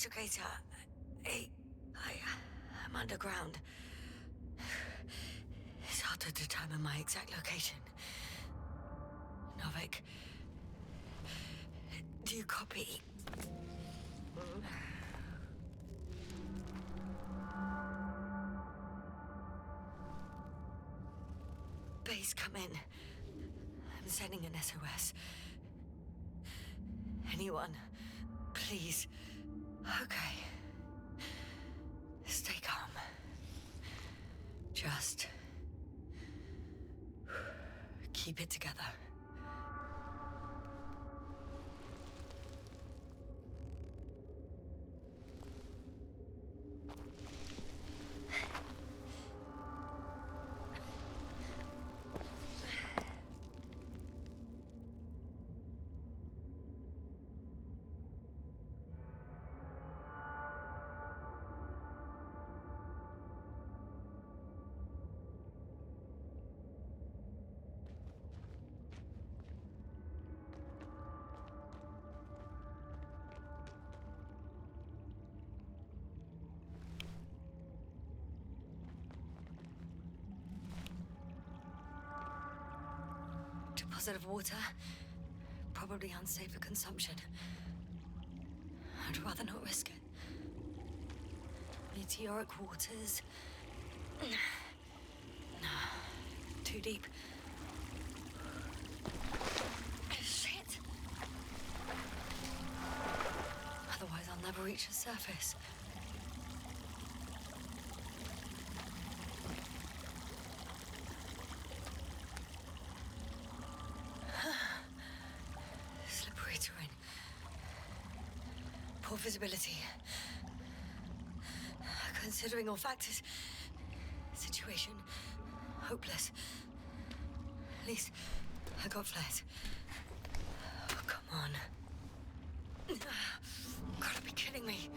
investigator. I'm underground. It's hard to determine my exact location. Novik, do you copy? Base, come in. I'm sending an SOS. Anyone, please. Okay. Stay calm. Just keep it together. Deposit of water, probably unsafe for consumption. I'd rather not risk it. Meteoric waters. No, too deep. Shit! Otherwise I'll never reach the surface. Poor visibility. Considering all factors, situation hopeless. At least I got flares. Oh, come on. Gotta be kidding me.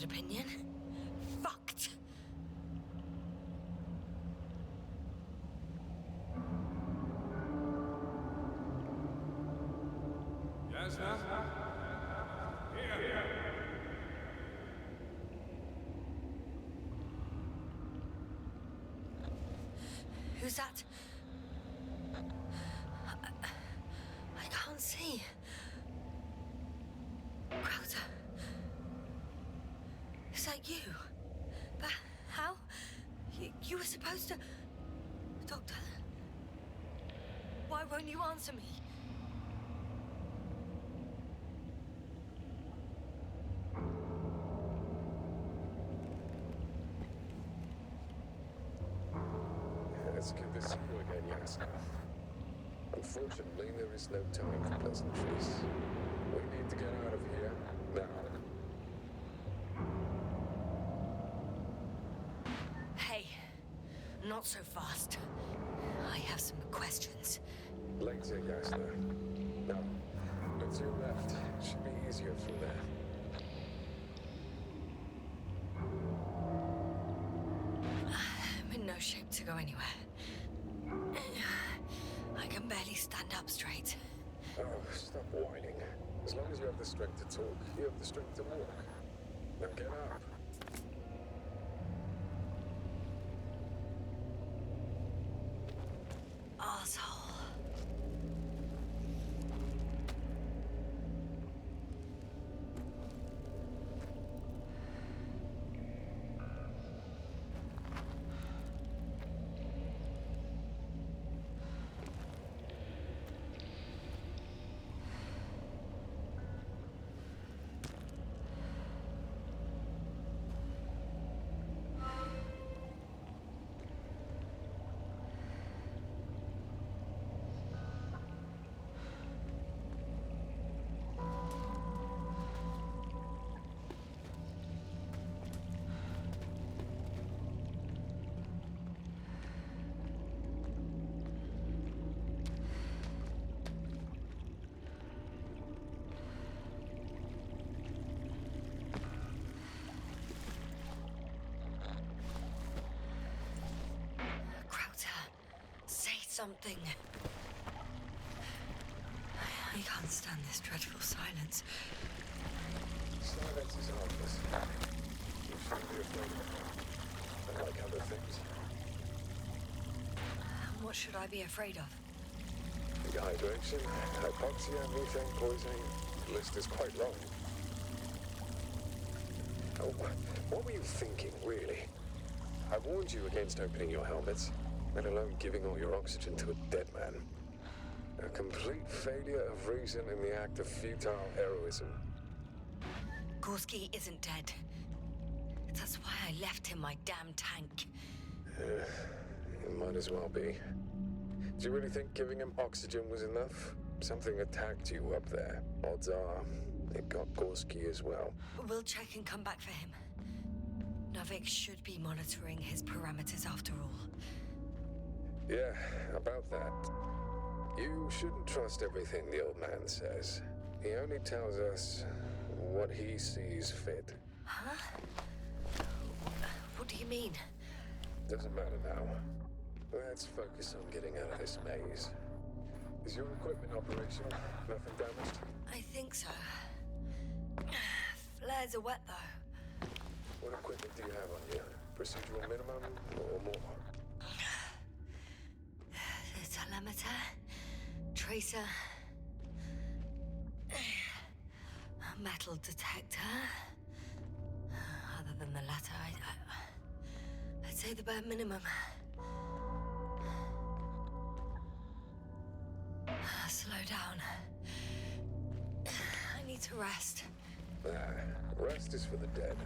Opinion? Fucked. Yasna? Here. Who's that? I can't see. Crowder. Is that you? But how? You were supposed to... Doctor? Why won't you answer me? It's good to see you again, Yasna. Unfortunately, there is no time for pleasantries. We need to get out of here now. Not so fast. I have some questions. Later, Yasna. No, to your left. It should be easier from there. I'm in no shape to go anywhere. I can barely stand up straight. Oh, stop whining. As long as you have the strength to talk, you have the strength to walk. Now get up. Asshole. Something. I can't stand this dreadful silence. Silence is harmless. You shouldn't be afraid of it. Unlike other things. What should I be afraid of? Dehydration, hypoxia, methane poisoning. The list is quite long. Oh, what were you thinking, really? I warned you against opening your helmets. Let alone giving all your oxygen to a dead man. A complete failure of reason in the act of futile heroism. Gorski isn't dead. That's why I left him my damn tank. It might as well be. Do you really think giving him oxygen was enough? Something attacked you up there. Odds are, it got Gorski as well. We'll check and come back for him. Novik should be monitoring his parameters after all. Yeah, about that. You shouldn't trust everything the old man says. He only tells us what he sees fit. Huh? What do you mean? Doesn't matter now. Let's focus on getting out of this maze. Is your equipment operational? Nothing damaged? I think so. Flares are wet, though. What equipment do you have on you? Procedural minimum or more? Telemeter, tracer, a metal detector. Other than the latter, I'd say the bare minimum. Slow down. I need to rest. Rest is for the dead.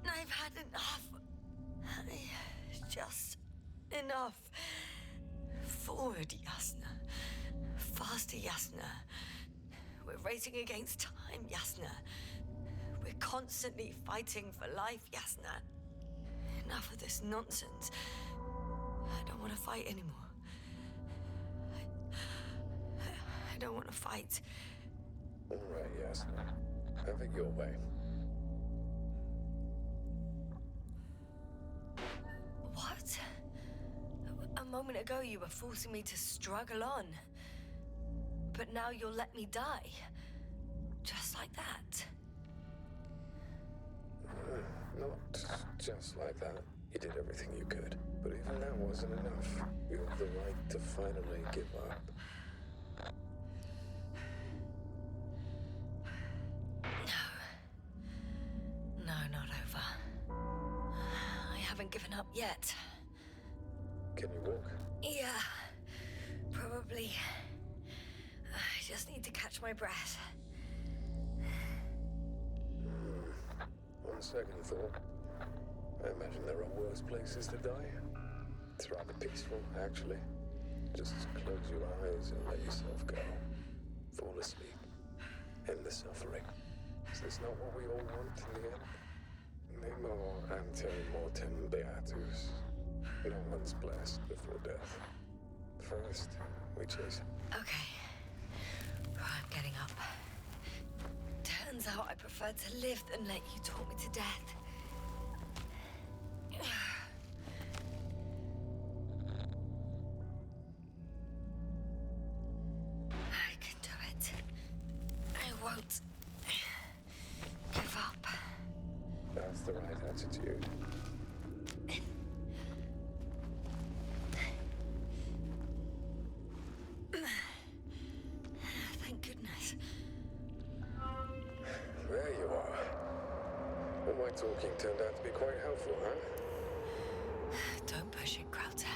I've had enough. Just enough. Forward, Yasna. Faster, Yasna. We're racing against time, Yasna. We're constantly fighting for life, Yasna. Enough of this nonsense. I don't want to fight anymore. I don't want to fight. All right, Yasna. Have it your way. What? A moment ago you were forcing me to struggle on. But now you'll let me die. Just like that. Not just like that. You did everything you could. But even that wasn't enough. You have the right to finally give up. No, not over. I haven't given up yet. Can you walk? Yeah, probably. I just need to catch my breath. On second thought, I imagine there are worse places to die. It's rather peaceful, actually. Just close your eyes and let yourself go. Fall asleep. End the suffering. Is this not what we all want in the end? Nemo ante mortem beatus. No one's blessed before death. First, we chase it. Okay. I'm getting up. Turns out I prefer to live than let you talk me to death. I can do it. I won't give up. That's the right attitude. Thank goodness. There you are. All my talking turned out to be quite helpful, huh? Don't push it, Crowther.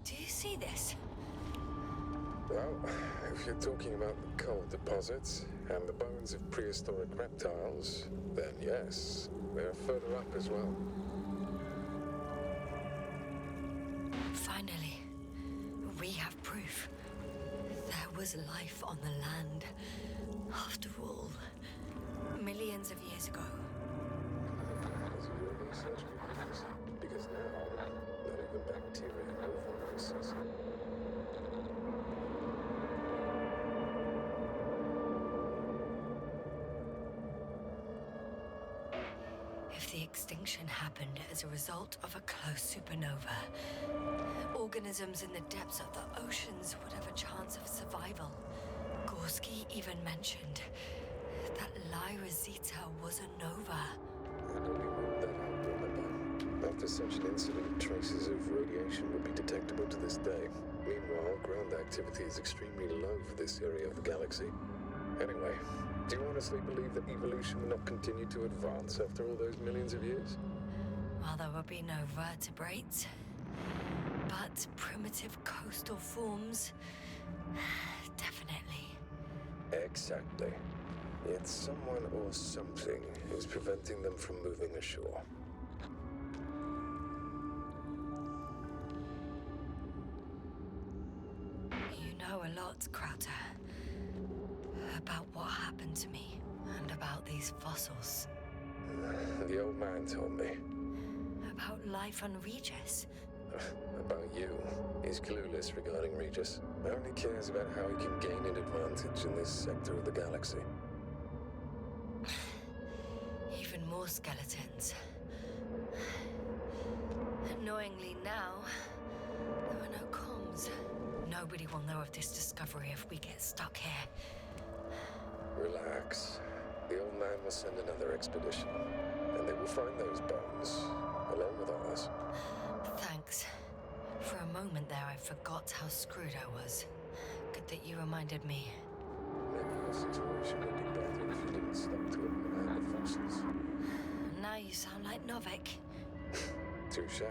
Do you see this? Well, if you're talking about the coal deposits and the bones of prehistoric reptiles, then yes, they're further up as well. Finally, we have proof. There was life on the land. After all, millions of years ago. Is your research progress? Because now, not even bacteria know viruses. If the extinction happened as a result of a close supernova, organisms in the depths of the oceans would have a chance of survival. Gorski even mentioned that Lyra was a nova. And only ruled that out, remember? After such an incident, traces of radiation would be detectable to this day. Meanwhile, ground activity is extremely low for this area of the galaxy. Anyway, do you honestly believe that evolution will not continue to advance after all those millions of years? Well, there will be no vertebrates, but primitive coastal forms, definitely. Exactly. Yet someone or something is preventing them from moving ashore. You know a lot, Crowther, about what happened to me and about these fossils. The old man told me. About life on Regis. About you. He's clueless regarding Regis. Only cares about how he can gain an advantage in this sector of the galaxy. Even more skeletons. Annoyingly now, there are no comms. Nobody will know of this discovery if we get stuck here. Relax. The old man will send another expedition, and they will find those bones, along with ours. Thanks. For a moment there, I forgot how screwed I was. Good that you reminded me. Maybe your situation would be better if you didn't stop to admire the fossils. Now you sound like Novik. Touche.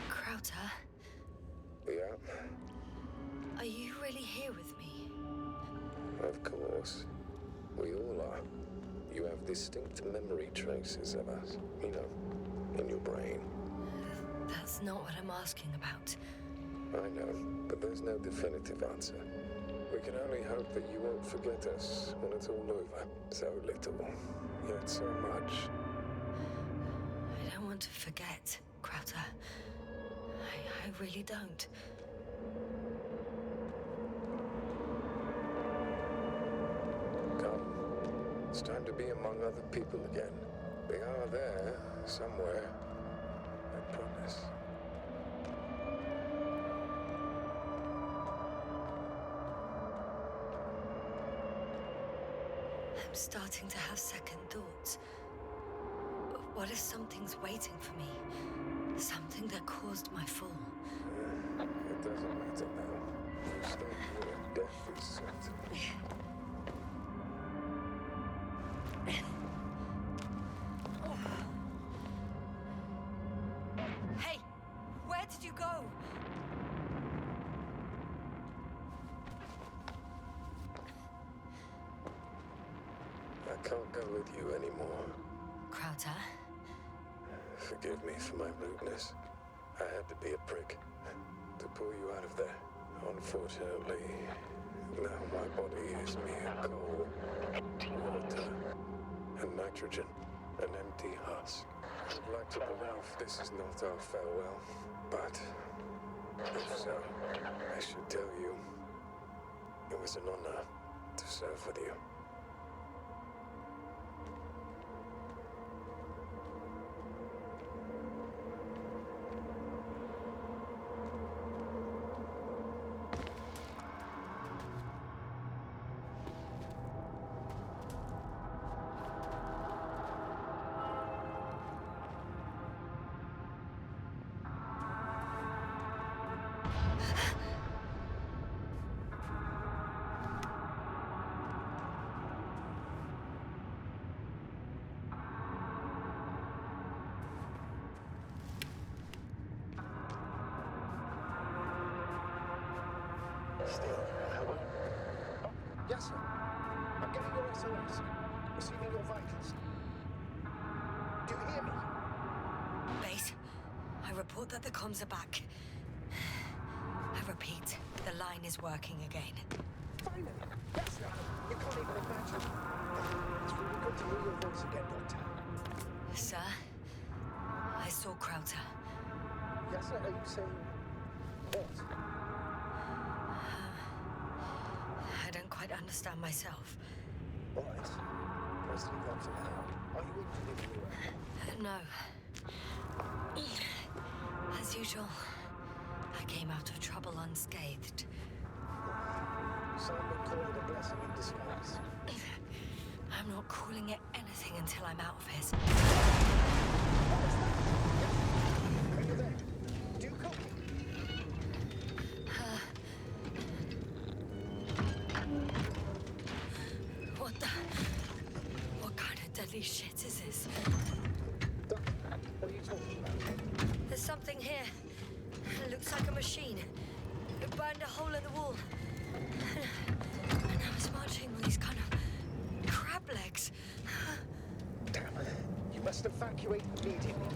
Crowther, Yeah, are you really here with me? of course. We all are. You have distinct memory traces of us, you know, in your brain. That's not what I'm asking about. I know, but there's no definitive answer. We can only hope that you won't forget us when it's all over. So little, yet so much. I don't want to forget, Crowther. I really don't. Come. It's time to be among other people again. They are there, somewhere. I promise. I'm starting to have second thoughts. What if something's waiting for me? Something that caused my fall? It Doesn't matter now. You stop here, death is certain. Hey, where did you go? I can't go with you anymore. Crowther? Forgive me for my rudeness. I had to be a prick to pull you out of there. Unfortunately, now my body is mere coal, water, and nitrogen, an empty husk. I'd like to believe this is not our farewell, but if so, I should tell you, it was an honor to serve with you. Still, hello? Oh, Yasna. I'm getting your SOS. Receiving your vitals. Do you hear me? Base, I report that the comms are back. I repeat, the line is working again. Finally. Yasna, you can't even imagine. It's really good to hear your voice again, Doctor. Sir, I saw Crowther. Yasna, are you saying what? I don't quite understand myself. All right. Let's leave that for now. Are you injured anywhere? No. As usual, I came out of trouble unscathed. Some would call it a blessing in disguise. I'm not calling it anything until I'm out of his. Are you there? Do you copy? What kind of deadly shit is this? Doctor, what are you talking about? There's something here. It looks like a machine. It burned a hole in the wall. And now it's marching with these kind of crab legs. Damn, you must evacuate immediately.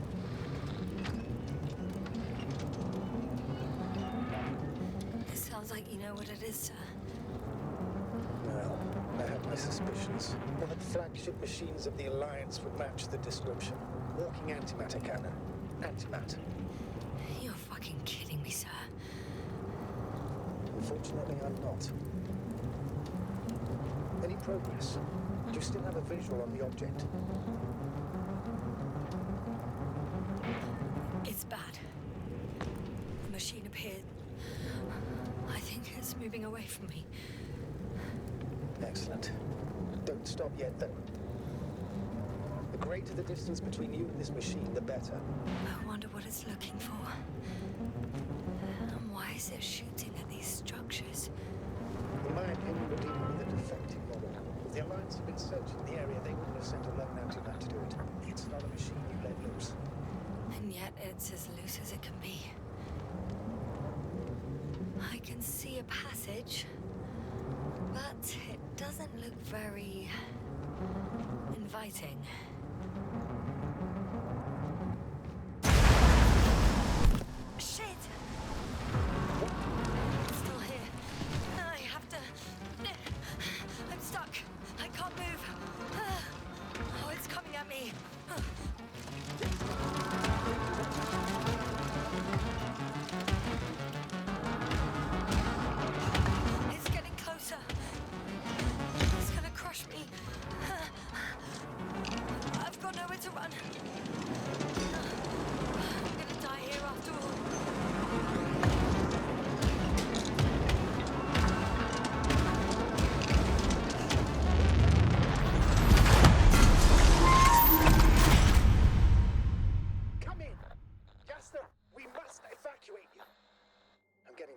It sounds like you know what it is, sir. Well, I have my suspicions. One of the flagship machines of the Alliance would match the description. Walking antimatter cannon. Antimatter. You're fucking kidding me, sir. Unfortunately, I'm not. Any progress? Do you still have a visual on the object? It's bad. The machine appeared. I think it's moving away from me. Excellent. Don't stop yet, though. The greater the distance between you and this machine, the better. I wonder what it's looking for. And why is it shooting at these structures? In my opinion, we're dealing with a defective model. If the Alliance had been searching the area, they wouldn't have sent a lone antimatter to do it. It's not a machine you let loose. And yet it's as loose as it can be. I can see a passage, but it doesn't look very inviting. Shit! It's still here. I have to... I'm stuck. I can't move. Oh, it's coming at me. It's getting closer. It's gonna crush me.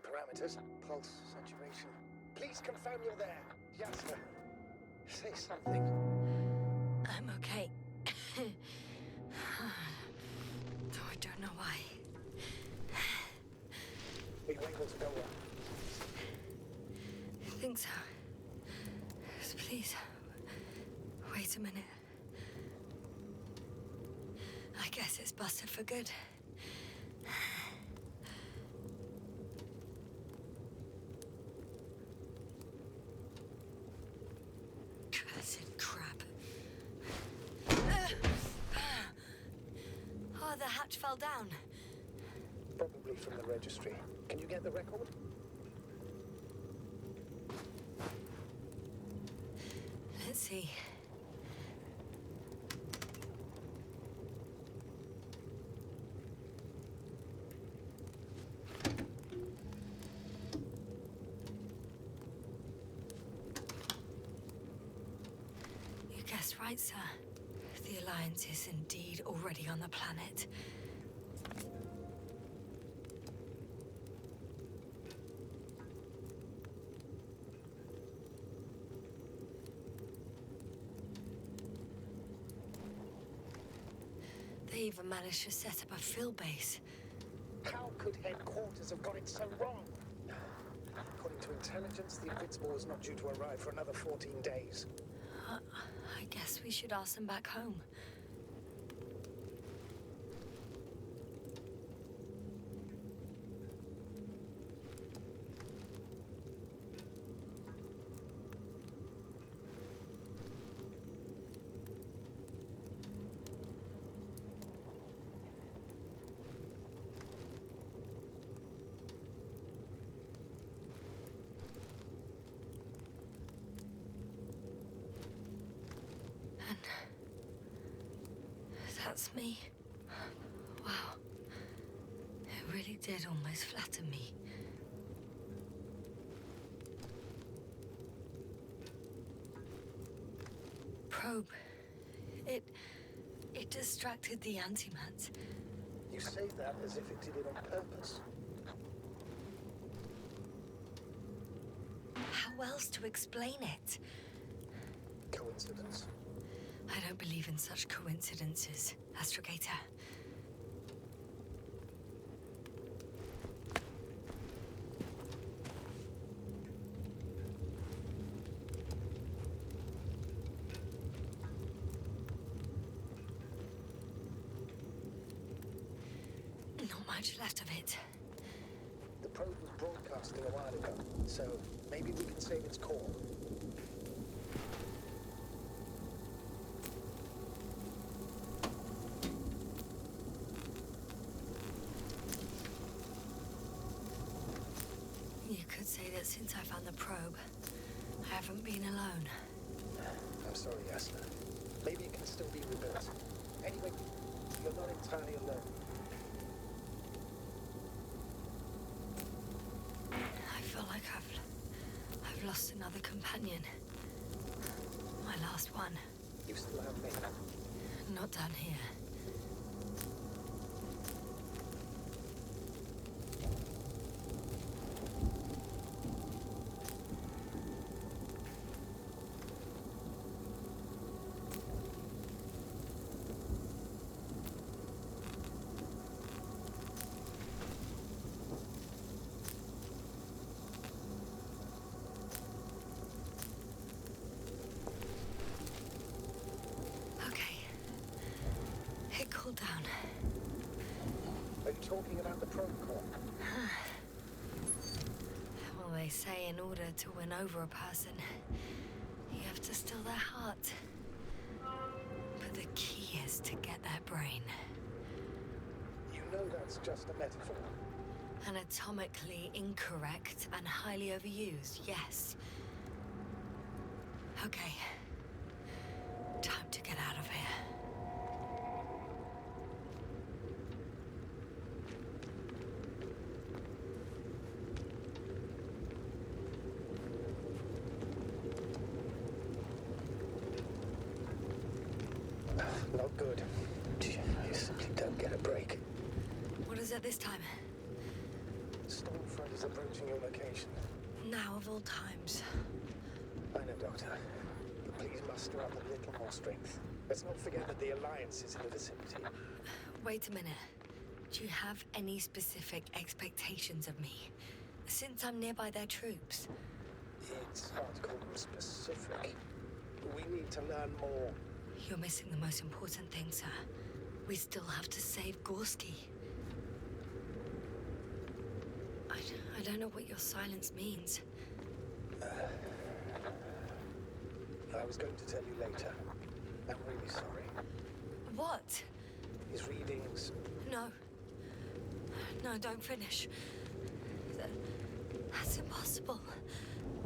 parameters. Pulse, saturation. Please confirm you're there. Yasna, say something. I'm okay. Though I don't know why. Are you able to go on? I think so. Please, wait a minute. I guess it's busted for good. Cursed crap. Oh, the hatch fell down. Probably from the registry. Can you get the record? Let's see. You guessed right, sir. The Alliance is indeed already on the planet. They even managed to set up a field base. How could headquarters have got it so wrong? According to intelligence, the Invincible was not due to arrive for another 14 days. I guess we should ask them back home. That's me. Wow. It really did almost flatter me. Probe. It distracted the antimats. You say that as if it did it on purpose. How else to explain it? Coincidence? I don't believe in such coincidences, Astrogator. Not much left of it. The probe was broadcasting a while ago, so maybe we can save its core. You could say that since I found the probe, I haven't been alone. I'm sorry, Yasna. Maybe it can still be rebuilt. Anyway, you're not entirely alone. I feel like I've lost another companion. My last one. You still have me. Not down here. Down. Are you talking about the probe core? Well, they say in order to win over a person, you have to steal their heart. But the key is to get their brain. You know that's just a metaphor. Anatomically incorrect and highly overused, yes. Okay. Time to get out of here. Not good. You simply don't get a break. What is it this time? Stormfront is is approaching your location. Now of all times. I know, Doctor. But please muster up a little more strength. Let's not forget that the Alliance is in the vicinity. Wait a minute. Do you have any specific expectations of me? Since I'm nearby their troops. It's hard to call them specific. We need to learn more. You're missing the most important thing, sir. We still have to save Gorski. I don't know what your silence means. I was going to tell you later. I'm really sorry. What? His readings. No. No, don't finish. That's impossible.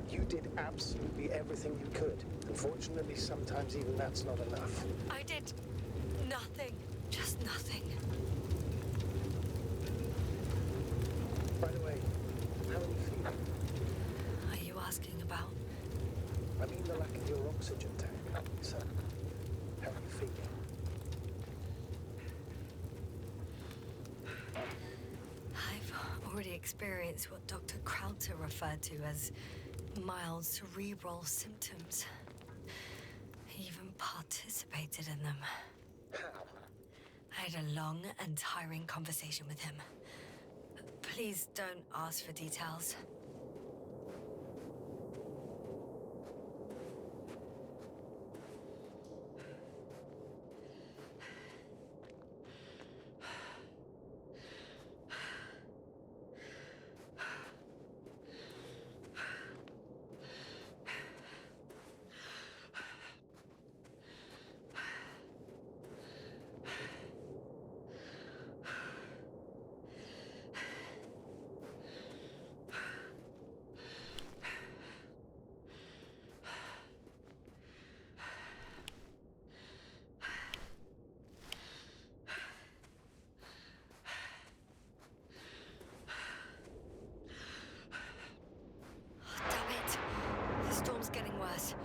You did absolutely everything you could. Unfortunately, sometimes even that's not enough. I did nothing. Just nothing. By the way, how are you feeling? Are you asking about? I mean the lack of your oxygen tank. So, how are you feeling? I've already experienced what Dr. Krauter referred to as mild cerebral symptoms. I even participated in them. How? I had a long and tiring conversation with him. Please don't ask for details. Storm's getting worse.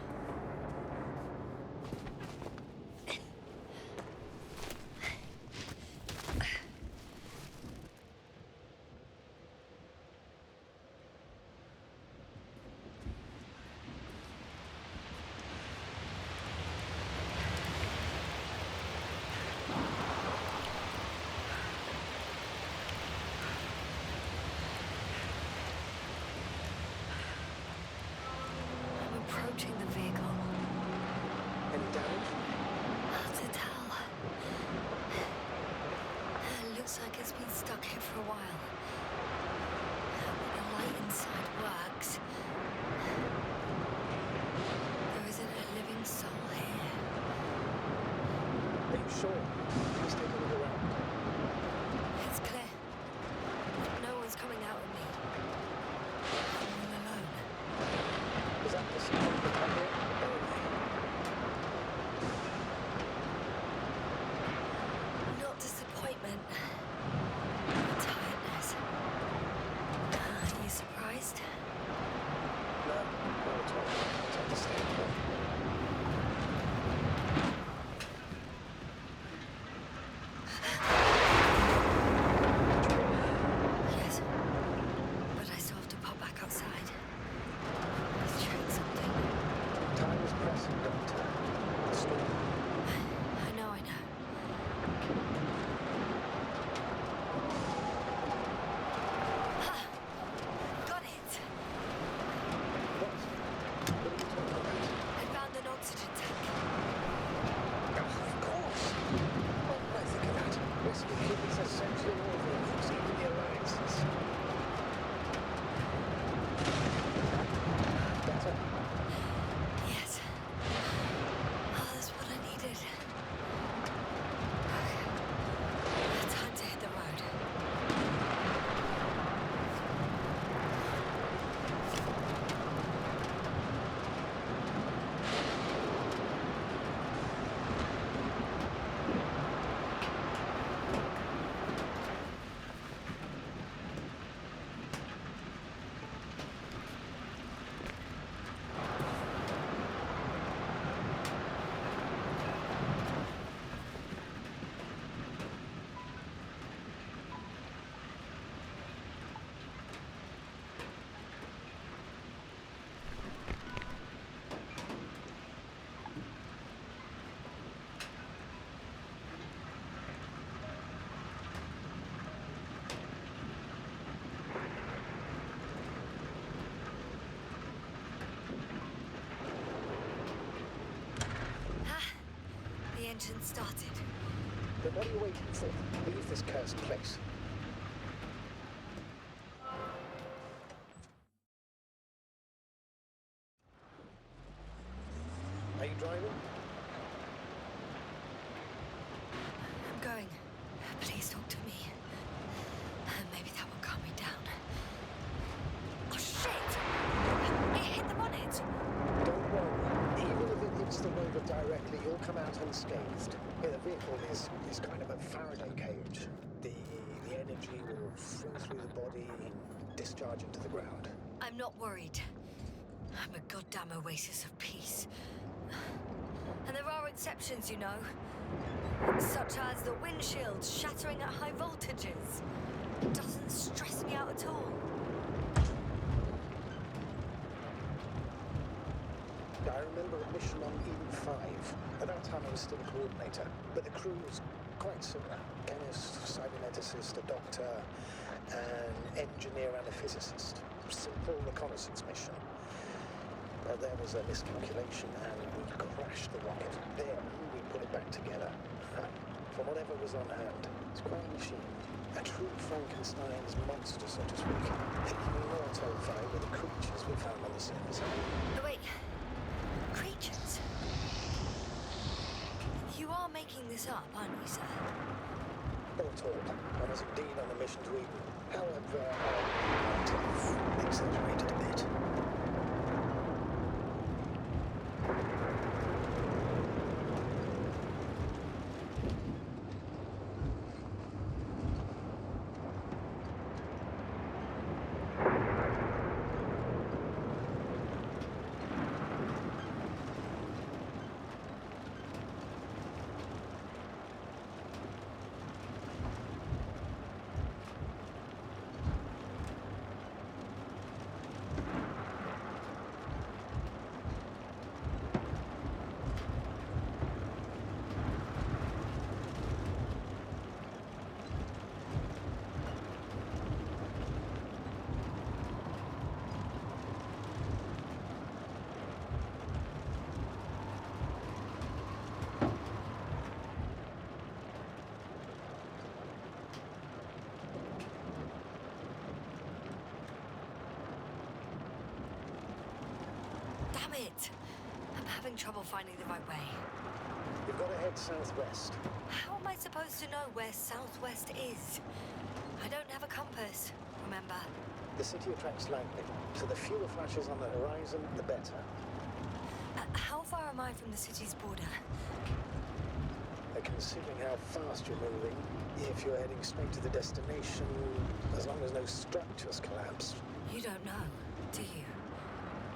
Approaching the vehicle. Any damage? Hard to tell. It looks like it's been stuck here for a while. But the light inside works. There isn't a living soul here. Are you sure? Please take a look around. It's clear. No one's coming out with me. I'm all alone. Is that the sound of the thunder? Not disappointment. Tiredness. Are you surprised? No, not at all. It's understandable. engine started. Then what are you waiting for? Leave this cursed place. Are you driving? I'm going. Please talk to me. Maybe that will calm me down. Oh, shit! It hit the bonnet! Don't worry. Even if it hits the rover directly, you'll come out unscathed. Yeah, the vehicle is kind of a Faraday cage. The energy will flow through the body and discharge into the ground. I'm not worried. I'm a goddamn oasis of peace. And there are exceptions, you know. Such as the windshield shattering at high voltages. Doesn't stress me out at all. I remember a mission on Eden 5. At that time I was still a coordinator, but the crew was quite similar. Chemist, cyberneticist, a doctor, an engineer and a physicist. Simple reconnaissance mission. But there was a miscalculation and we crashed the rocket. Then we put it back together. From whatever was on hand. It's quite a machine. A true Frankenstein's monster, so to speak. Even more terrifying were the creatures we found on the surface. Oh, wait. Creatures? You are making this up, aren't you, sir? Not at all. I was indeed on a mission to Eden. However, I might have exaggerated a bit. Damn it! I'm having trouble finding the right way. You've got to head southwest. How am I supposed to know where southwest is? I don't have a compass, remember? The city attracts lightning, so the fewer flashes on the horizon, the better. How far am I from the city's border? Considering how fast you're moving, if you're heading straight to the destination, as long as no structures collapse. You don't know, do you?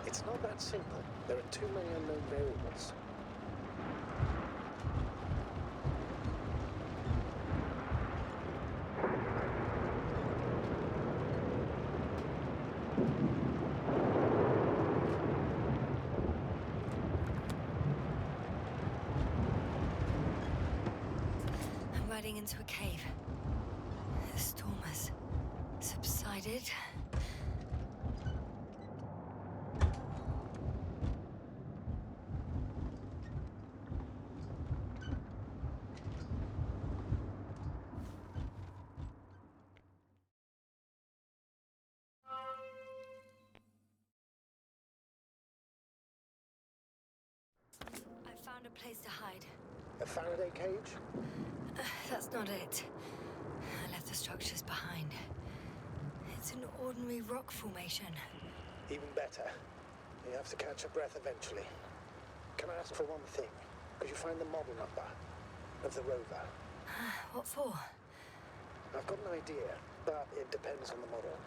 It's not that simple. There are too many unknown variables. I'm riding into a cave. The storm has subsided. I found a place to hide. A Faraday cage? That's not it. I left the structures behind. It's an ordinary rock formation. Even better. You have to catch your breath eventually. Can I ask for one thing? Could you find the model number of the rover? What for? I've got an idea, but it depends on the model.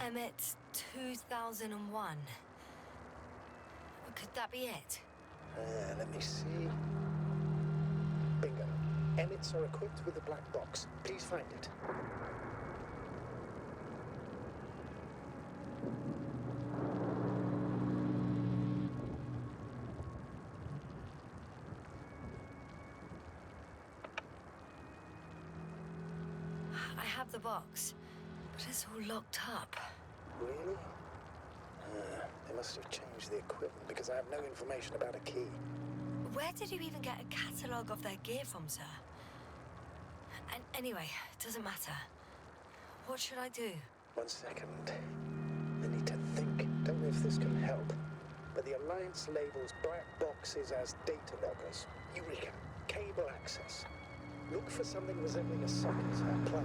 Emmet 2001. Could that be it? Let me see. Bingo. Emmets are equipped with a black box. Please find it. I have the box, but it's all locked up. Really? They must have changed the equipment because I have no information about a key. Where did you even get a catalogue of their gear from, sir? And anyway, it doesn't matter. What should I do? 1 second. I need to think. Don't know if this can help. But the Alliance labels black boxes as data loggers. Eureka. Cable access. Look for something resembling a socket, a plug.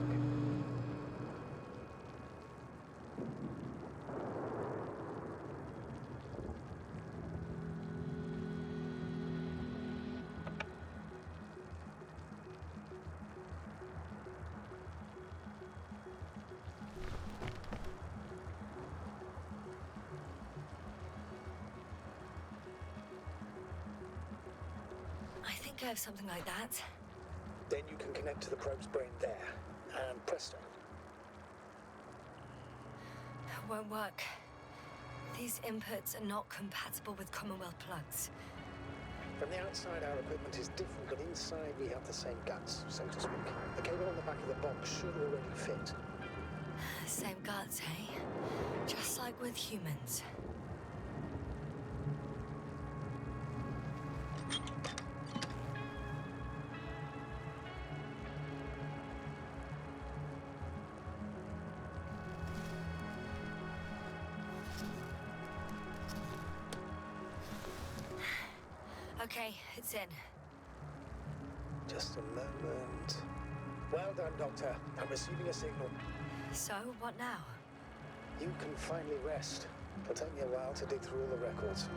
I have something like that. Then you can connect to the probe's brain there. And presto. It won't work. These inputs are not compatible with Commonwealth plugs. From the outside, our equipment is different, but inside we have the same guts, so to speak. The cable on the back of the box should already fit. Same guts, eh? Just like with humans. Okay, it's in. Just a moment. Well done, Doctor. I'm receiving a signal. So, what now? You can finally rest. It'll take me a while to dig through all the records.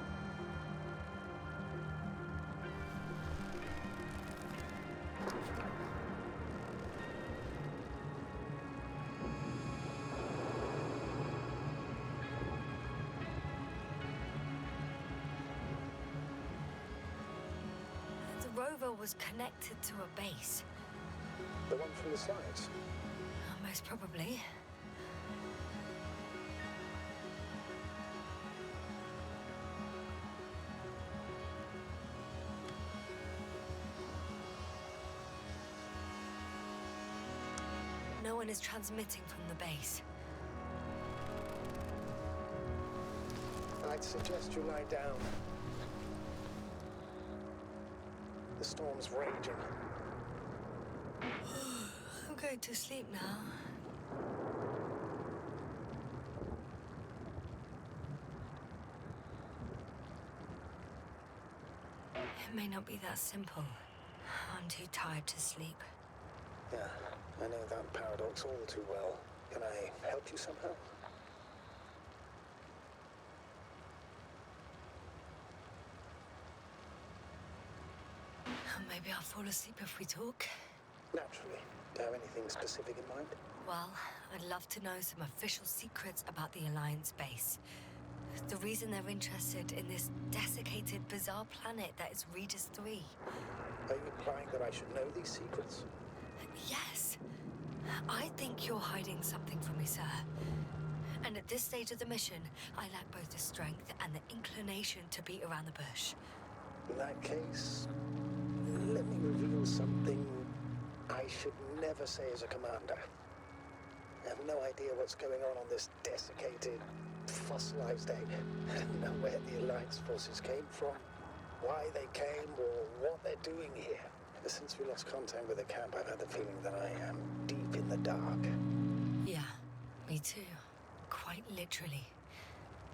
The rover was connected to a base. The one from the slides? Most probably. No one is transmitting from the base. I'd suggest you lie down. The storm's raging. I'm going to sleep now. It may not be that simple. I'm too tired to sleep. Yeah, I know that paradox all too well. Can I help you somehow? Maybe I'll fall asleep if we talk. Naturally. Do you have anything specific in mind? Well, I'd love to know some official secrets about the Alliance base. The reason they're interested in this desiccated, bizarre planet that is Regis III. Are you implying that I should know these secrets? Yes. I think you're hiding something from me, sir. And at this stage of the mission, I lack both the strength and the inclination to beat around the bush. In that case, let me reveal something I should never say as a commander. I have no idea what's going on this desiccated, fossilized egg. I don't know where the Alliance forces came from, why they came, or what they're doing here. Ever since we lost contact with the camp, I've had the feeling that I am deep in the dark. Yeah, me too. Quite literally.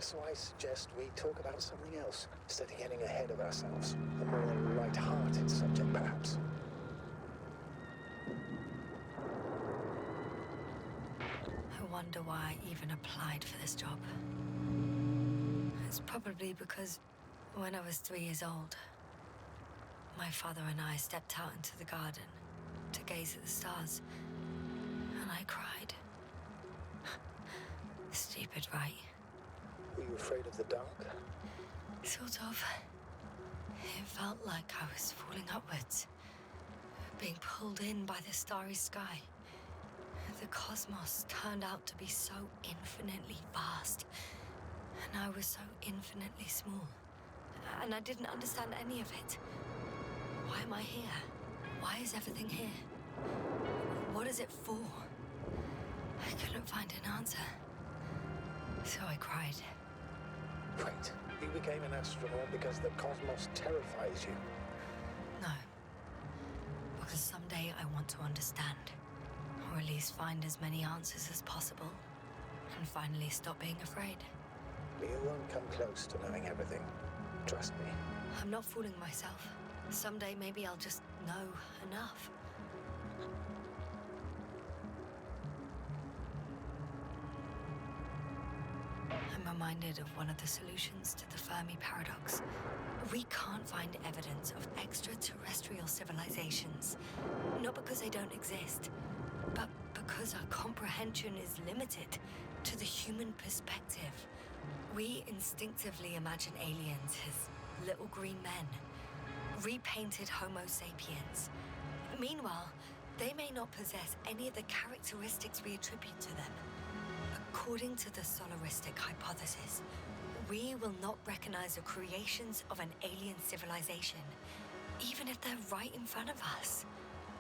So I suggest we talk about something else, instead of getting ahead of ourselves. A more light-hearted subject, perhaps. I wonder why I even applied for this job. It's probably because when I was 3 years old, my father and I stepped out into the garden to gaze at the stars, and I cried. Stupid, right? Were you afraid of the dark? Sort of. It felt like I was falling upwards, being pulled in by the starry sky. The cosmos turned out to be so infinitely vast, and I was so infinitely small. And I didn't understand any of it. Why am I here? Why is everything here? What is it for? I couldn't find an answer. So I cried. Wait, you became an astronaut because the cosmos terrifies you? No. Because someday I want to understand. Or at least find as many answers as possible. And finally stop being afraid. You won't come close to knowing everything. Trust me. I'm not fooling myself. Someday maybe I'll just know enough. I'm reminded of one of the solutions to the Fermi paradox. We can't find evidence of extraterrestrial civilizations. Not because they don't exist, but because our comprehension is limited to the human perspective. We instinctively imagine aliens as little green men, repainted Homo sapiens. Meanwhile, they may not possess any of the characteristics we attribute to them. According to the solaristic hypothesis, we will not recognize the creations of an alien civilization, even if they're right in front of us.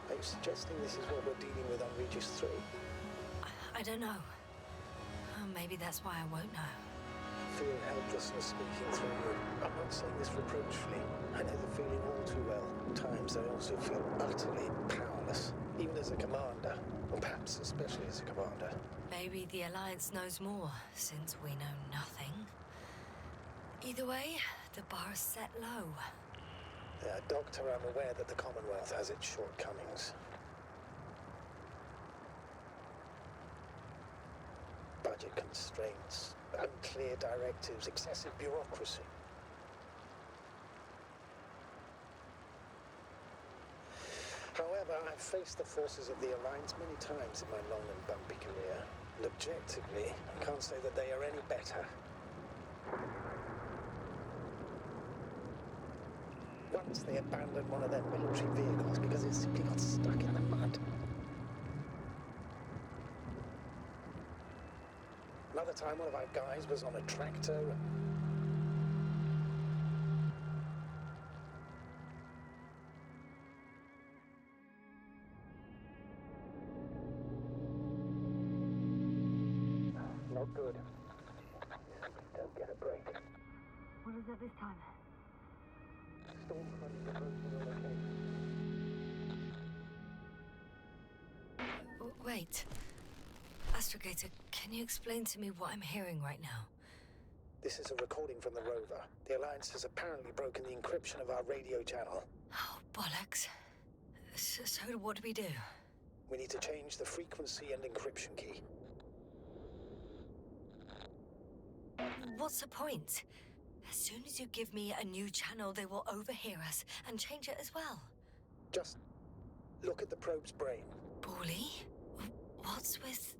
Are you suggesting this is what we're dealing with on Regis III? I don't know. Maybe that's why I won't know. I feel helplessness speaking through you. I'm not saying this reproachfully. I know the feeling all too well. At times I also feel utterly powerless, even as a commander, or perhaps especially as a commander. Maybe the Alliance knows more, since we know nothing. Either way, the bar's set low. Doctor, I'm aware that the Commonwealth has its shortcomings. Budget constraints, unclear directives, excessive bureaucracy. However, I've faced the forces of the Alliance many times in my long and bumpy career. And objectively, I can't say that they are any better. Once they abandoned one of their military vehicles because it simply got stuck in the mud. Another time, one of our guys was on a tractor and... Not good. Don't get a break. What is it this time? Storm front approaching your location. Wait. Astrogator, can you explain to me what I'm hearing right now? This is a recording from the rover. The Alliance has apparently broken the encryption of our radio channel. Oh, bollocks. So what do we do? We need to change the frequency and encryption key. What's the point? As soon as you give me a new channel, they will overhear us and change it as well. Just look at the probe's brain. Bally? What's with...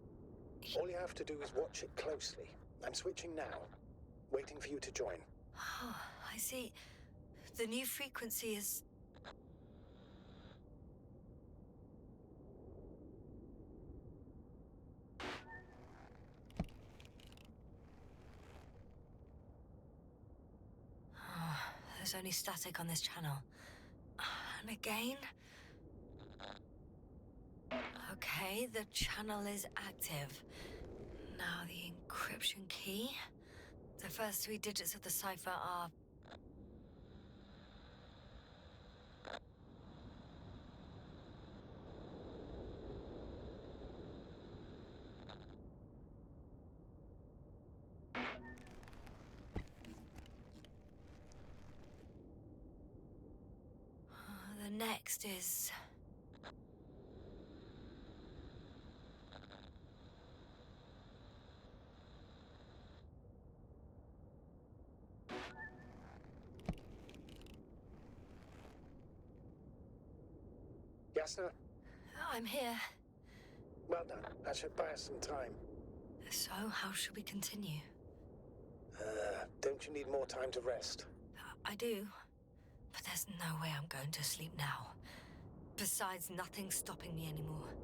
All you have to do is watch it closely. I'm switching now. Waiting for you to join. Oh, I see. The new frequency is... Oh, there's only static on this channel. And again... Okay, the channel is active. Now the encryption key. The first 3 digits of the cipher are... The next is... Yasna? I'm here. Well done. That should buy us some time. So, how should we continue? Don't you need more time to rest? I do. But there's no way I'm going to sleep now. Besides, nothing's stopping me anymore.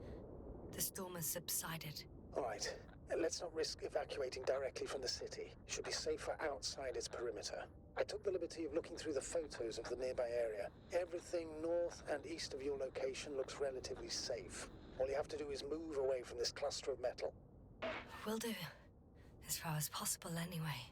The storm has subsided. All right. Let's not risk evacuating directly from the city. It should be safer outside its perimeter. I took the liberty of looking through the photos of the nearby area. Everything north and east of your location looks relatively safe. All you have to do is move away from this cluster of metal. Will do. As far as possible, anyway.